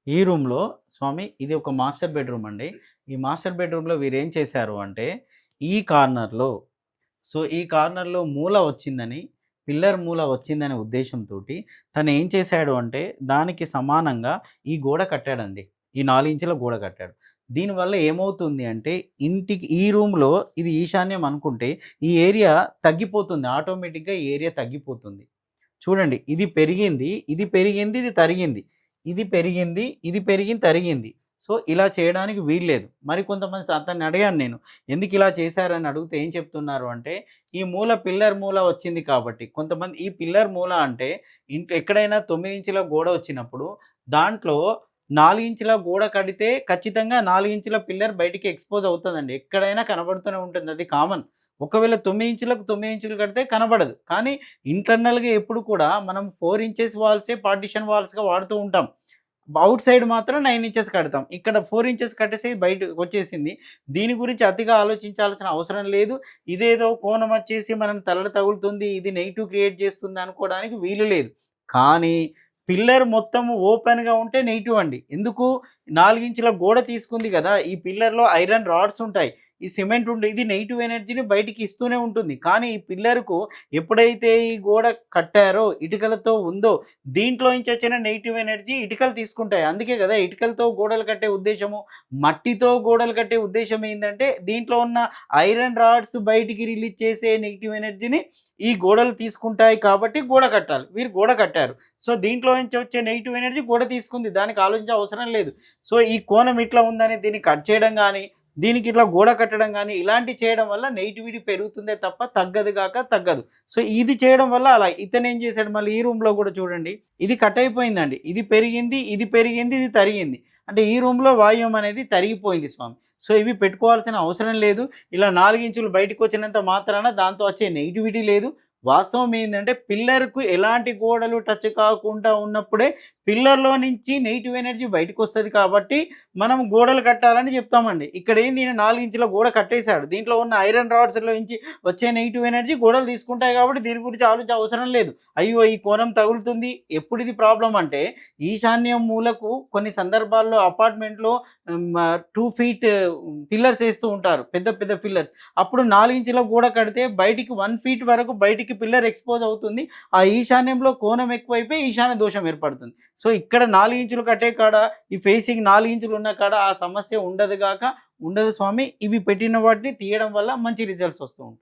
ఈ రూమ్‌లో స్వామి ఇది ఒక మాస్టర్ బెడ్‌రూమ్ అండి. ఈ మాస్టర్ బెడ్‌రూమ్‌లో వీరేం చేశారు అంటే, ఈ కార్నర్‌లో ఈ కార్నర్‌లో మూల వచ్చిందని, పిల్లర్ మూల వచ్చిందనే ఉద్దేశ్యంతోటి తనేం చేశాడు అంటే, దానికి సమానంగా ఈ గోడ కట్టాడండి. ఈ 4 ఇంచుల గోడ కట్టాడు. దీనివల్ల ఏమవుతుంది అంటే, ఇంటికి ఈ రూమ్‌లో ఇది ఈశాన్యం అనుకుంటే, ఈ ఏరియా తగ్గిపోతుంది. ఆటోమేటిక్‌గా ఈ ఏరియా తగ్గిపోతుంది. చూడండి ఇది పెరిగింది, ఇది పెరిగింది, ఇది తరిగింది. ఇది పెరిగింది, ఇది పెరిగింది, తరిగింది. సో, ఇలా చేయడానికి వీల్లేదు. మరి కొంతమంది అతన్ని అడిగాను నేను. ఎందుకు ఇలా చేశారని అడిగితే ఏం చెప్తున్నారు అంటే, ఈ మూల పిల్లర్ మూల వచ్చింది కాబట్టి. కొంతమంది ఈ పిల్లర్ మూల అంటే ఎక్కడైనా 9 ఇంచుల గోడ వచ్చినప్పుడు దాంట్లో 4 ఇంచుల గోడ కడితే ఖచ్చితంగా 4 ఇంచుల పిల్లర్ బయటికి ఎక్స్‌పోజ్ అవుతదండి. ఎక్కడైనా కనబడుతూనే ఉంటుంది. అది కామన్. ఒకవేళ 9 ఇంచులకు 9 ఇంచులు కడితే కనబడదు. కానీ ఇంటర్నల్‌గా ఎప్పుడు కూడా మనం 4 ఇంచెస్ వాల్సే పార్టిషన్ వాల్స్‌గా వాడుతూ ఉంటాం. ఔట్ సైడ్ మాత్రం 9 ఇంచెస్ కడతాం. ఇక్కడ 4 ఇంచెస్ కట్టేసి బయటకొచ్చేసింది. దీని గురించి అతిగా ఆలోచించాల్సిన అవసరం లేదు. ఇదేదో కోణం వచ్చేసి మనం తలకు తగులుతుంది, ఇది నెగెటివ్ క్రియేట్ చేస్తుంది అనుకోవడానికి వీలు లేదు. కానీ పిల్లర్ మొత్తం ఓపెన్‌గా ఉంటే నెగెటివ్ అండి. ఎందుకు 4 ఇంచుల గోడ తీసుకుంది కదా! ఈ పిల్లర్‌లో ఐరన్ రాడ్స్ ఉంటాయి. ఈ సిమెంట్ ఉండే ఇది నెగెటివ్ ఎనర్జీని బయటికి ఇస్తూనే ఉంటుంది. కానీ ఈ పిల్లర్‌కు ఎప్పుడైతే ఈ గోడ కట్టారో ఇటుకలతో ఉందో దీంట్లో నుంచి వచ్చిన నెగెటివ్ ఎనర్జీ ఇటుకలు తీసుకుంటాయి. అందుకే కదా ఇటుకలతో గోడలు కట్టే ఉద్దేశము, మట్టితో గోడలు కట్టే ఉద్దేశ్యం ఏందంటే దీంట్లో ఉన్న ఐరన్ రాడ్స్ బయటికి రిలీజ్ చేసే నెగెటివ్ ఎనర్జీని ఈ గోడలు తీసుకుంటాయి కాబట్టి గోడ కట్టాలి. వీరు గోడ కట్టారు. సో, దీంట్లో నుంచి వచ్చే నెగెటివ్ ఎనర్జీ గోడ తీసుకుంది. దానికి ఆలోచించే అవసరం లేదు. సో, ఈ కోణం ఇట్లా ఉందని దీన్ని కట్ చేయడం గాని, దీనికి ఇట్లా గోడ కట్టడం గాని, ఇలాంటివి చేయడం వల్ల నెగటివిటీ పెరుగుతుందే తప్ప తగ్గదు గాక తగ్గదు. సో, ఇది చేయడం వల్ల అలా ఇతనేం చేశాడు మళ్ళీ ఈ రూమ్‌లో కూడా చూడండి. ఇది కట్ అయిపోయిందండి. ఇది పెరిగింది, ఇది పెరిగింది, ఇది తరిగింది. అంటే ఈ రూమ్‌లో వాయువ్యం అనేది తరిగిపోయింది స్వామి. సో, ఇవి పెట్టుకోవాల్సిన అవసరం లేదు. ఇలా 4 ఇంచులు బయటికొచ్చినంత మాత్రాన దాంతో వచ్చే నెగటివిటీ లేదు. వాస్తవం ఏందంటే పిల్లర్‌కు ఎలాంటి గోడలు టచ్ కాకుండా ఉన్నప్పుడే పిల్లర్‌లో నుంచి నెగెటివ్ ఎనర్జీ బయటకొస్తది కాబట్టి మనం గోడలు కట్టాలని చెప్తామండి. ఇక్కడ ఏంది ఈయన 4 ఇంచుల గోడ కట్టేసాడు. దీంట్లో ఉన్న ఐరన్ రాడ్స్‌లో నుంచి వచ్చే నెగెటివ్ ఎనర్జీ గోడలు తీసుకుంటాయి కాబట్టి దీని గురించి ఆలోచించే అవసరం లేదు. అయ్యో! ఈ కోణం తగులుతుంది. ఎప్పుడు ఇది ప్రాబ్లమ్ అంటే ఈశాన్యం మూలకు కొన్ని సందర్భాల్లో అపార్ట్మెంట్‌లో 2 ఫీట్ పిల్లర్స్ ఏస్తూ ఉంటారు. పెద్ద పెద్ద పిల్లర్స్. అప్పుడు 4 ఇంచుల గోడ కడితే బయటికి 1 ఫీట్ వరకు బయటికి పిల్లర్ ఎక్స్‌పోజ్ అవుతుంది. ఆ ఈశాన్యంలో కోణం ఎక్కువైపోయి ఈశాన్య దోషం ఏర్పడుతుంది. సో, ఇక్కడ 4 ఇంచులు కట్టే కాడ ఈ ఫేసింగ్ 4 ఇంచులు ఉన్న కాడ ఆ సమస్య ఉండదు గాక ఉండదు స్వామి. ఇవి పెట్టిన వాటిని తీయడం వల్ల మంచి రిజల్ట్స్ వస్తూ ఉంటాయి.